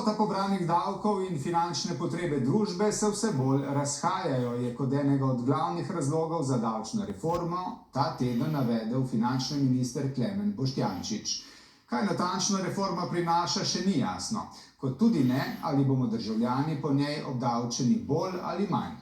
Vsota pobranih davkov in finančne potrebe družbe se vse bolj razhajajo, je kot enega od glavnih razlogov za davčno reformo ta teden navedel finančni minister Klemen Boštjančič. Kaj natančno reforma prinaša, še ni jasno, kot tudi ne, ali bomo državljani po njej obdavčeni bolj ali manj.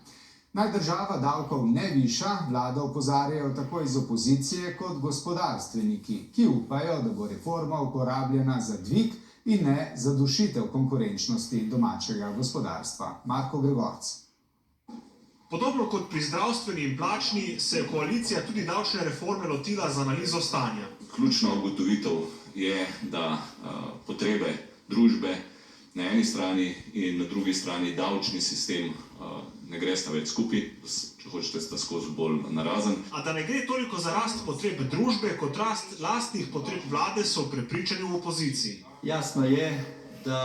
Naj država davkov ne viša, vlada opozarjajo tako iz opozicije kot gospodarstveniki, ki upajo, da bo reforma uporabljena za dvig in ne za dušitev konkurenčnosti domačega gospodarstva. Marko Gregorc. Podobno kot pri zdravstveni in plačni se je koalicija tudi davčne reforme lotila z analizo stanja. Ključna ugotovitev je, da potrebe družbe na eni strani in na drugi strani davčni sistem ne gresta več skupaj, če hočete, sta skozi bolj narazen. A da ne gre toliko za rast potreb družbe kot rast lastnih potreb vlade, so prepričani v opoziciji. Jasno je, da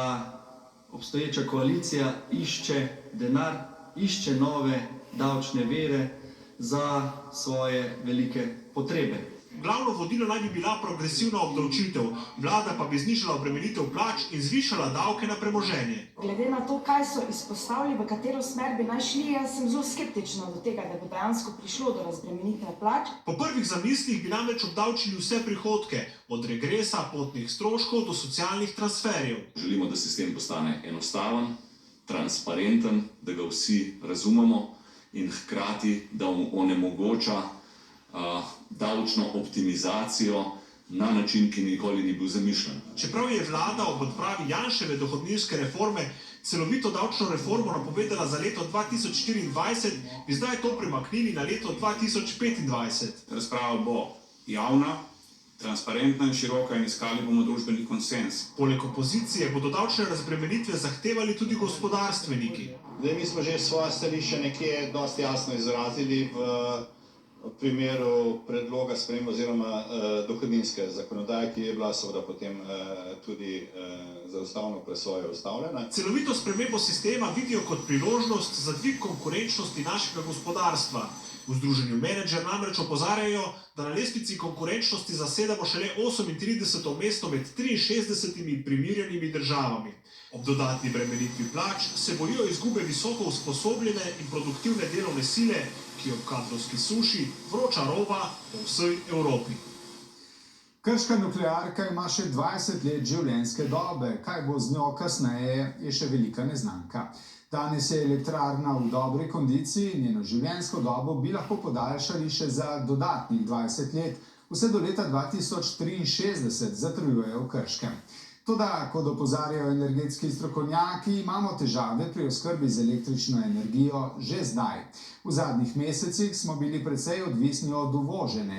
obstoječa koalicija išče denar, išče nove davčne vire za svoje velike potrebe. Glavno vodilo naj bi bila progresivna obdavčitev, vlada pa bi znižala obremenitev plač in zvišala davke na premoženje. Glede na to, kaj so izpostavili, v katero smer bi naj šli, jaz sem zelo skeptična do tega, da bo dejansko prišlo do razbremenitve plač. Po prvih zamislih bi namreč obdavčili vse prihodke, od regresa, potnih stroškov do socialnih transferjev. Želimo, da sistem postane enostaven, transparenten, da ga vsi razumemo in hkrati, da onemogoča davčno optimizacijo na način, ki nikoli ni bil zamišljen. Čeprav je vlada ob odpravi Janševe dohodninske reforme celovito davčno reformo napovedala za leto 2024, bi zdaj to premaknili na leto 2025. Razprava bo javna, transparentna in široka in iskali bomo družbeni konsens. Poleg opozicije bodo davčne razbremenitve zahtevali tudi gospodarstveniki. Mi smo že svoje stališče nekje dosti jasno izrazili v primeru predloga sprememb oziroma dohodninske zakonodaje, ki je bila seveda potem tudi za ustavno presojo ustavljena. Celovito spremembo sistema vidijo kot priložnost za dvig konkurenčnosti našega gospodarstva. V Združenju Menedžer namreč opozarjajo, da na lestvici konkurenčnosti zasedamo šele 38. mesto med 63 primerjanimi državami. Ob dodatni bremenitvi plač se bojijo izgube visoko usposobljene in produktivne delovne sile, ki ob kadrovski suši vroča roba po vsej Evropi. Krška nuklearka ima še 20 let življenjske dobe. Kaj bo z njo kasneje, je še velika neznanka. Danes je elektrarna v dobri kondiciji, njeno življenjsko dobo bi lahko podaljšali še za dodatnih 20 let, vse do leta 2063, zatrjujejo v Krškem. Toda, kot opozarjajo energetski strokovnjaki, imamo težave pri oskrbi z električno energijo že zdaj. V zadnjih mesecih smo bili precej odvisni od uvožene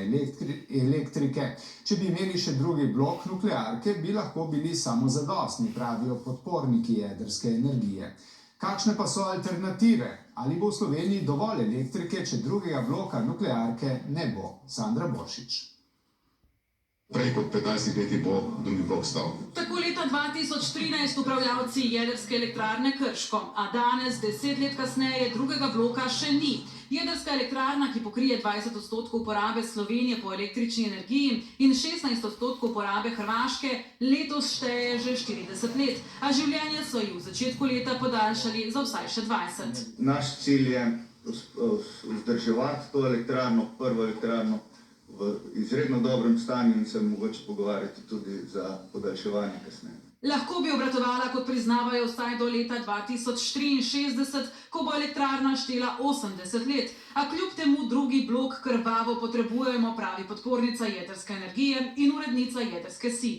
elektrike. Če bi imeli še drugi blok nuklearke, bi lahko bili samozadostni, pravijo podporniki jedrske energije. Kakšne pa so alternative? Ali bo v Sloveniji dovolj elektrike, če drugega bloka nuklearke ne bo? Sandra Boršič. Prej kot 15 leti bo drugi blok stal. Tako leta 2013 upravljavci jedrske elektrarne Krško, a danes, 10 let kasneje, drugega bloka še ni. Jedrska elektrarna, ki pokrije 20% uporabe Slovenije po električni energiji in 16% uporabe Hrvaške, letos šteje že 40 let, a življenje so ji v začetku leta podaljšali za vsaj še 20. Naš cilj je vzdrževati to elektrarno, prvo elektrarno, v izredno dobrem stanju in se mogoče pogovarjati tudi za podaljševanje kasneje. Lahko bi obratovala, kot priznavajo, vsaj do leta 2063, ko bo elektrarna štela 80 let, a kljub temu drugi blok krvavo potrebujemo, pravi podpornica jedrske energije in urednica jedrske SI.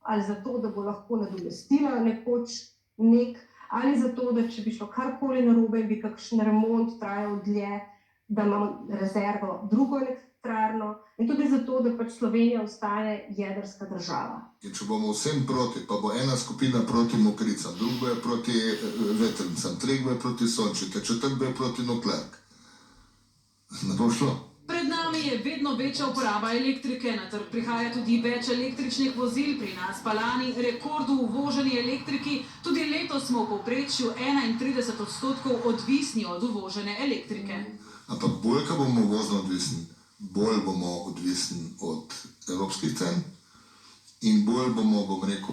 Ali zato, da bo lahko nadomestila nekoč ali zato, da če bi šlo karkoli narobe in bi kakšen remont trajal dlje, da imamo rezervo drugo elektrarno, in tudi zato, da pač Slovenija ostane jedrska država. In če bomo vsem proti, pa bo ena skupina proti mokricam, druga je proti vetrnicam, tretja je proti sončniku, četrta je proti nuklearki. Ne bo šlo. Pred nami je vedno večja uporaba elektrike, na trg prihaja tudi več električnih vozil, pri nas pa lani rekordu uvoženi elektriki, tudi letos smo v povprečju 31% odvisni od uvožene elektrike. Ampak bolj, ko bomo vozno odvisni, bolj bomo odvisni od evropskih cen in bolj bomo,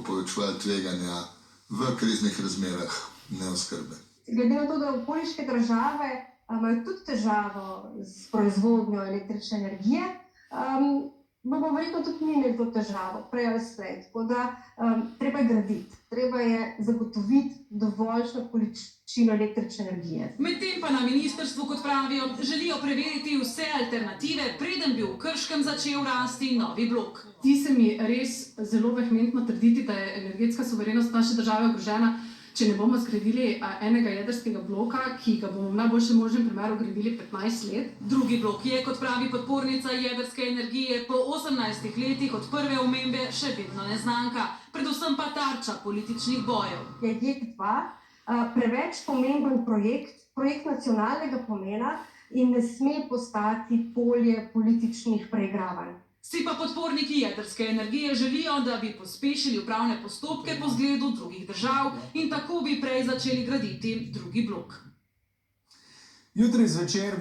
povečevali tveganja v kriznih razmerah neoskrbe. Glede na to, da okoliške države imajo tudi težavo s proizvodnjo električne energije, bomo verjetno tudi mi imeli to težavo, prej ali slej. Tako da treba je graditi, treba je zagotoviti dovoljšno količino električne energije. Medtem pa na ministrstvu, kot pravijo, želijo preveriti vse alternative, preden bi v Krškem začel rasti novi blok. Zdi se mi res zelo vehementno trditi, da je energetska suverenost naše države ogrožena, če ne bomo zgradili enega jedrskega bloka, ki ga bomo v najboljšem možnem primeru gradili 15 let. Drugi blok je, kot pravi podpornica jedrske energije, po 18 letih od prve omembe še vedno neznanka, predvsem pa tarča političnih bojev. Je JEK2 preveč pomemben projekt nacionalnega pomena in ne sme postati polje političnih preigravanj. Si pa podporniki jedrske energije želijo, da bi pospešili upravne postopke po zgledu drugih držav in tako bi prej začeli graditi drugi blok. Jutri zvečer